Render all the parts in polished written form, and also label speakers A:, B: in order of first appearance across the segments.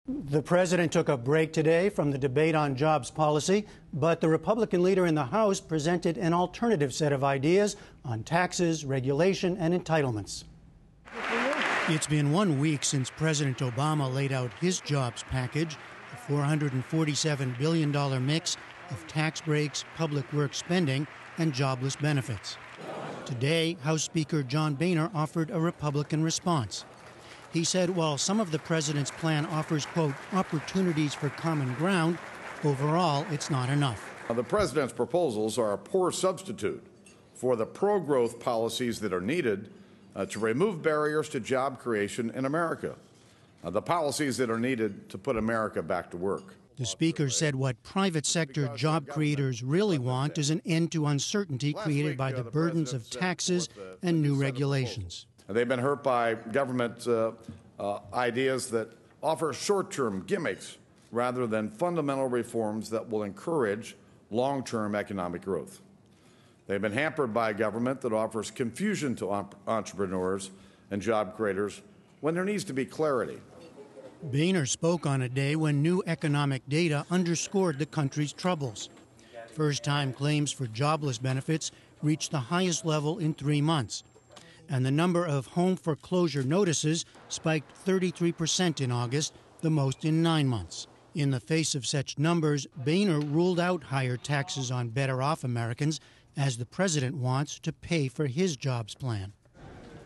A: The president took a break today from the debate on jobs policy, but the Republican leader in the House presented an alternative set of ideas on taxes, regulation, and entitlements. It's been 1 week since President Obama laid out his jobs package, a $447 billion mix of tax breaks, public works spending, and jobless benefits. Today, House Speaker John Boehner offered a Republican response. He said while some of the president's plan offers, quote, opportunities for common ground, overall it's not enough.
B: The president's proposals are a poor substitute for the pro-growth policies that are needed to remove barriers to job creation in America, the policies that are needed to put America back to work.
A: The speaker said what private sector job creators really want is an end to uncertainty created by the burdens of taxes and new regulations.
B: They've been hurt by government ideas that offer short-term gimmicks rather than fundamental reforms that will encourage long-term economic growth. They've been hampered by a government that offers confusion to entrepreneurs and job creators when there needs to be clarity.
A: Boehner spoke on a day when new economic data underscored the country's troubles. First-time claims for jobless benefits reached the highest level in 3 months. And the number of home foreclosure notices spiked 33% in August, the most in 9 months. In the face of such numbers, Boehner ruled out higher taxes on better-off Americans, as the president wants to pay for his jobs plan.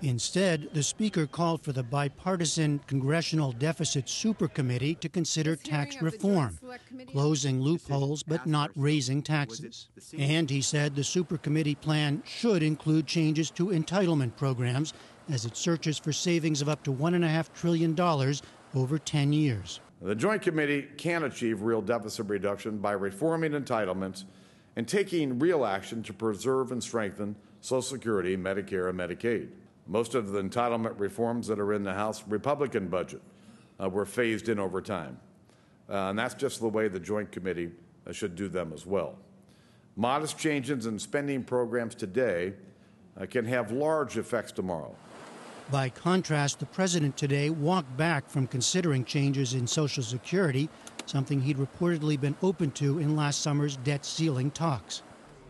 A: Instead, the speaker called for the bipartisan Congressional Deficit Supercommittee to consider tax reform, closing loopholes but not raising taxes. And he said the supercommittee plan should include changes to entitlement programs as it searches for savings of up to $1.5 trillion over 10 years.
B: The Joint Committee can achieve real deficit reduction by reforming entitlements and taking real action to preserve and strengthen Social Security, Medicare, and Medicaid. Most of the entitlement reforms that are in the House Republican budget were phased in over time. And that's just the way the Joint Committee should do them as well. Modest changes in spending programs today can have large effects tomorrow.
A: By contrast, the president today walked back from considering changes in Social Security, something he'd reportedly been open to in last summer's debt ceiling talks.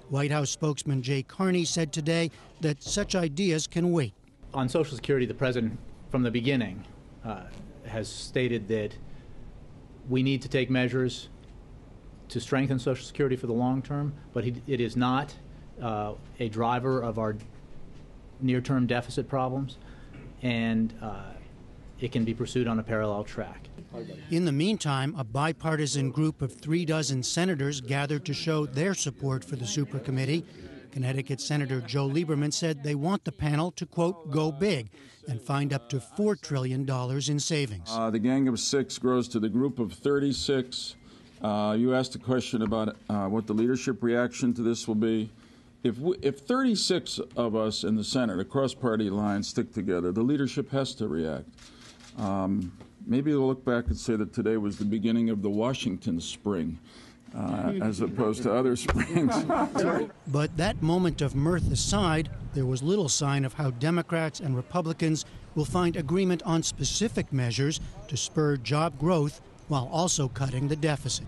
A: White House spokesman Jay Carney said today that such ideas can wait.
C: On Social Security, the president, from the beginning, has stated that we need to take measures to strengthen Social Security for the long term, but it is not a driver of our near-term deficit problems, and it can be pursued on a parallel track.
A: In the meantime, a bipartisan group of 36 senators gathered to show their support for the supercommittee. Connecticut Senator Joe Lieberman said they want the panel to, quote, go big and find up to $4 trillion in savings.
D: The Gang of Six grows to the group of 36. You asked a question about what the leadership reaction to this will be. If 36 of us in the Senate across party lines stick together, the leadership has to react. Maybe they'll look back and say that today was the beginning of the Washington spring. As opposed to other springs.
A: But that moment of mirth aside, there was little sign of how Democrats and Republicans will find agreement on specific measures to spur job growth while also cutting the deficit.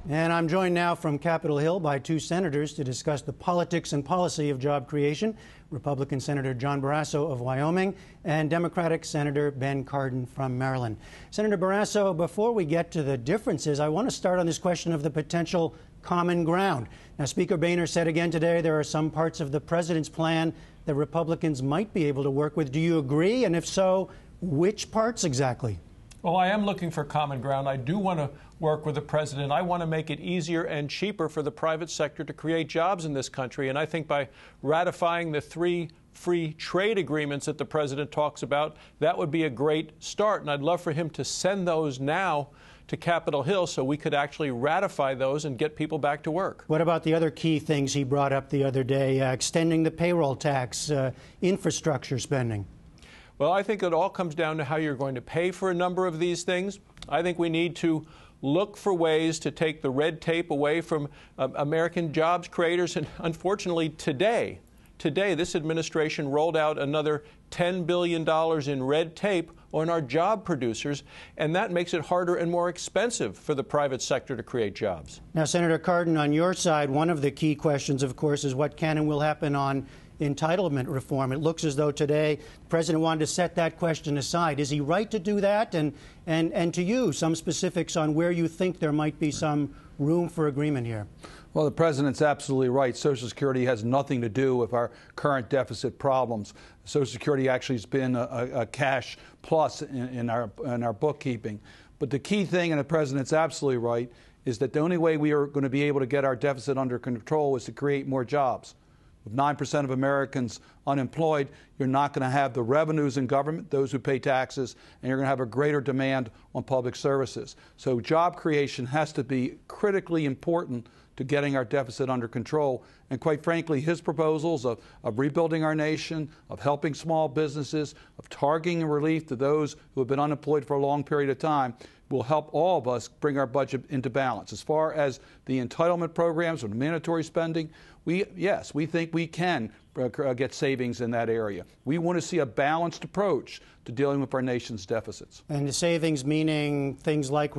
A: And I'm joined now from Capitol Hill by 2 senators to discuss the politics and policy of job creation. Republican Senator John Barrasso of Wyoming and Democratic Senator Ben Cardin from Maryland. Senator Barrasso, before we get to the differences, I want to start on this question of the potential common ground. Now, Speaker Boehner said again today there are some parts of the president's plan that Republicans might be able to work with. Do you agree? And if so, which parts exactly?
E: Well, I am looking for common ground. I do want to work with the president. I want to make it easier and cheaper for the private sector to create jobs in this country. And I think by ratifying the 3 free trade agreements that the president talks about, that would be a great start. And I'd love for him to send those now to Capitol Hill so we could actually ratify those and get people back to work.
A: What about the other key things he brought up the other day, extending the payroll tax, infrastructure spending?
E: Well, I think it all comes down to how you're going to pay for a number of these things. I think we need to look for ways to take the red tape away from American jobs creators. And unfortunately, today, today this administration rolled out another $10 billion in red tape on our job producers, and that makes it harder and more expensive for the private sector to create jobs.
A: Now, Senator Cardin, on your side, one of the key questions, of course, is what can and will happen on entitlement reform. It looks as though today the President wanted to set that question aside. Is he right to do that? And to you, some specifics on where you think there might be some room for agreement here.
F: Well, the President's absolutely right. Social Security has nothing to do with our current deficit problems. Social Security actually has been a cash plus in our bookkeeping. But the key thing, and the President's absolutely right, is that the only way we are going to be able to get our deficit under control is to create more jobs. With 9% of Americans unemployed, you're not going to have the revenues in government, those who pay taxes, and you're going to have a greater demand on public services. So job creation has to be critically important to getting our deficit under control. And quite frankly, his proposals of rebuilding our nation, of helping small businesses, of targeting relief to those who have been unemployed for a long period of time will help all of us bring our budget into balance. As far as the entitlement programs or the mandatory spending, we think we can get savings in that area. We want to see a balanced approach to dealing with our nation's deficits.
A: And the savings meaning things like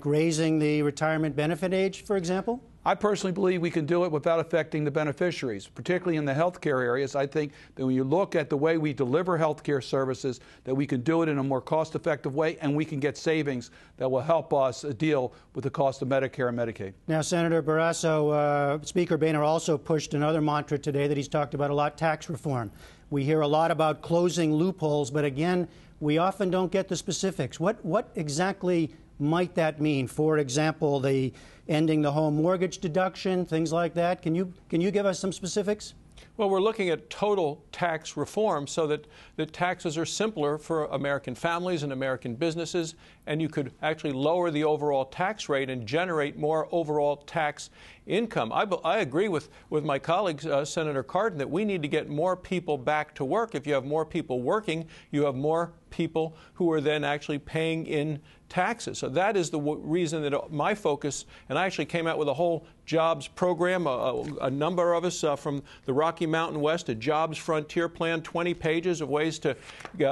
A: raising the retirement benefit age, for example?
F: I personally believe we can do it without affecting the beneficiaries, particularly in the health care areas. I think that when you look at the way we deliver health care services, that we can do it in a more cost-effective way, and we can get savings that will help us deal with the cost of Medicare and Medicaid.
A: Now, Senator Barrasso, Speaker Boehner also pushed another mantra today that he's talked about a lot, tax reform. We hear a lot about closing loopholes, but again, we often don't get the specifics. What exactly might that mean? For example, the ending the home mortgage deduction, things like that. Can you give us some specifics?
E: Well, we're looking at total tax reform so that the taxes are simpler for American families and American businesses, and you could actually lower the overall tax rate and generate more overall tax income. I agree with my colleague, Senator Cardin, that we need to get more people back to work. If you have more people working, you have more people who are then actually paying in taxes. So that is the reason that my focus, and I actually came out with a whole jobs program, a number of us from the Rocky Mountain West, a jobs frontier plan, 20 pages of ways to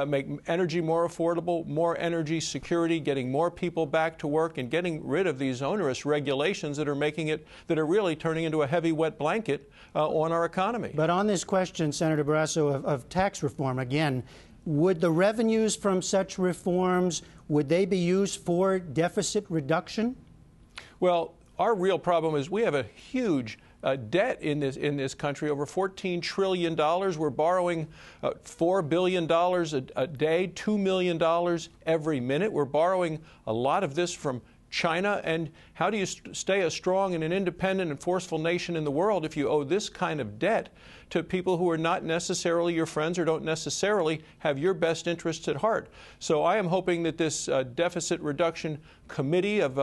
E: make energy more affordable, more energy security, getting more people back to work, and getting rid of these onerous regulations that are really turning into a heavy wet blanket on our economy.
A: But on this question, Senator Barrasso, of tax reform, again, would the revenues from such reforms, would they be used for deficit reduction? Well,
E: our real problem is we have a huge debt in this country, over $14 trillion. We're borrowing $4 billion a day, $2 million every minute. We're borrowing a lot of this from China. And how do you stay a strong and an independent and forceful nation in the world if you owe this kind of debt to people who are not necessarily your friends or don't necessarily have your best interests at heart? So I am hoping that this deficit reduction committee of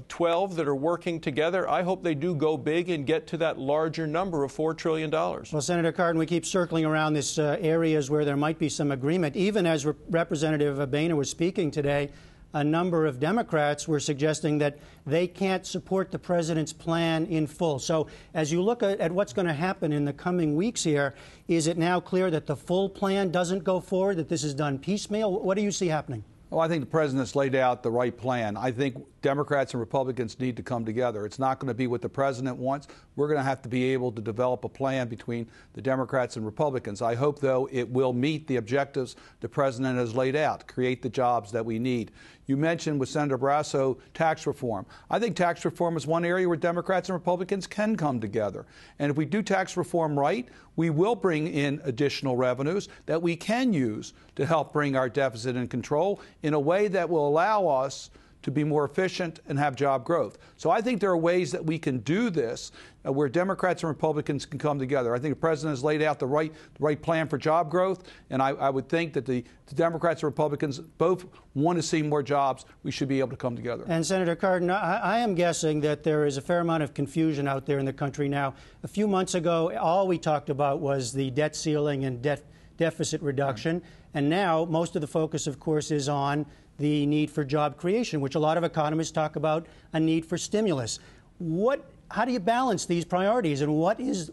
E: 12 that are working together, I hope they do go big and get to that larger number of $4 trillion.
A: Well, Senator Cardin, we keep circling around this areas where there might be some agreement. Even as Representative Boehner was speaking today, a number of Democrats were suggesting that they can't support the president's plan in full. So as you look at what's going to happen in the coming weeks here, is it now clear that the full plan doesn't go forward, that this is done piecemeal? What do you see happening?
F: Well, I think the president's laid out the right plan. I think Democrats and Republicans need to come together. It's not going to be what the president wants. We're going to have to be able to develop a plan between the Democrats and Republicans. I hope, though, it will meet the objectives the president has laid out, create the jobs that we need. You mentioned with Senator Barrasso tax reform. I think tax reform is one area where Democrats and Republicans can come together. And if we do tax reform right, we will bring in additional revenues that we can use to help bring our deficit in control in a way that will allow us to be more efficient and have job growth. So I think there are ways that we can do this where Democrats and Republicans can come together. I think the president has laid out the right plan for job growth, and I would think that the Democrats and Republicans both want to see more jobs. We should be able to come together.
A: And Senator Cardin, I am guessing that there is a fair amount of confusion out there in the country now. A few months ago, all we talked about was the debt ceiling and deficit reduction, and now most of the focus, of course, is on the need for job creation, which a lot of economists talk about a need for stimulus. What how do you balance these priorities, and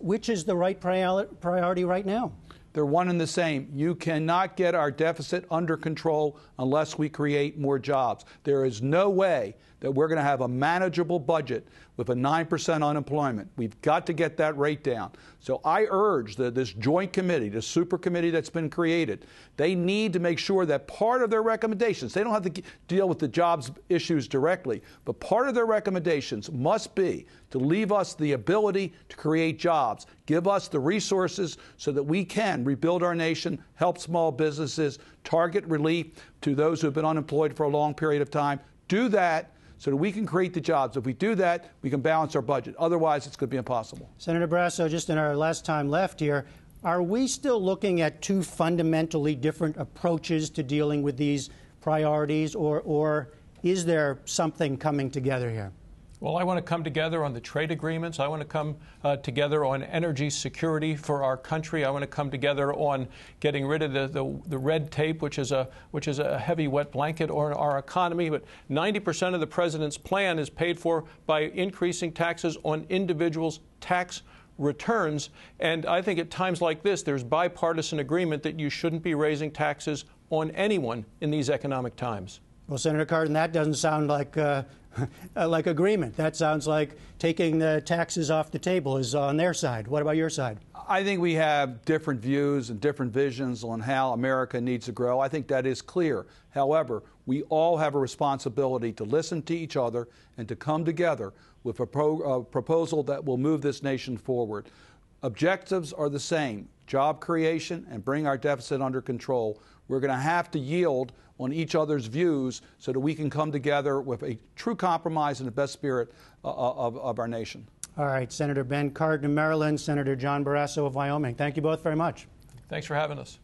A: which is the right priority right now?
F: They're one and the same. You cannot get our deficit under control unless we create more jobs. There is no way that we're going to have a manageable budget with a 9% unemployment. We've got to get that rate down. So I urge this joint committee, the super committee that's been created, they need to make sure that part of their recommendations, they don't have to deal with the jobs issues directly, but part of their recommendations must be to leave us the ability to create jobs, give us the resources so that we can rebuild our nation, help small businesses, target relief to those who have been unemployed for a long period of time. Do that so that we can create the jobs. If we do that, we can balance our budget. Otherwise, it's going to be impossible.
A: Senator Barrasso, just in our last time left here, are we still looking at two fundamentally different approaches to dealing with these priorities, or is there something coming together here?
E: Well, I want to come together on the trade agreements. I want to come together on energy security for our country. I want to come together on getting rid of the red tape, which is a heavy wet blanket on our economy. But 90% of the president's plan is paid for by increasing taxes on individuals' tax returns. And I think at times like this, there's bipartisan agreement that you shouldn't be raising taxes on anyone in these economic times.
A: Well, Senator Cardin, that doesn't sound like agreement. That sounds like taking the taxes off the table is on their side. What about your side?
F: I think we have different views and different visions on how America needs to grow. I think that is clear. However, we all have a responsibility to listen to each other and to come together with a proposal that will move this nation forward. Objectives are the same: job creation and bring our deficit under control. We're going to have to yield on each other's views so that we can come together with a true compromise in the best spirit of our nation.
A: All right, Senator Ben Cardin of Maryland, Senator John Barrasso of Wyoming. Thank you both very much.
E: Thanks for having us.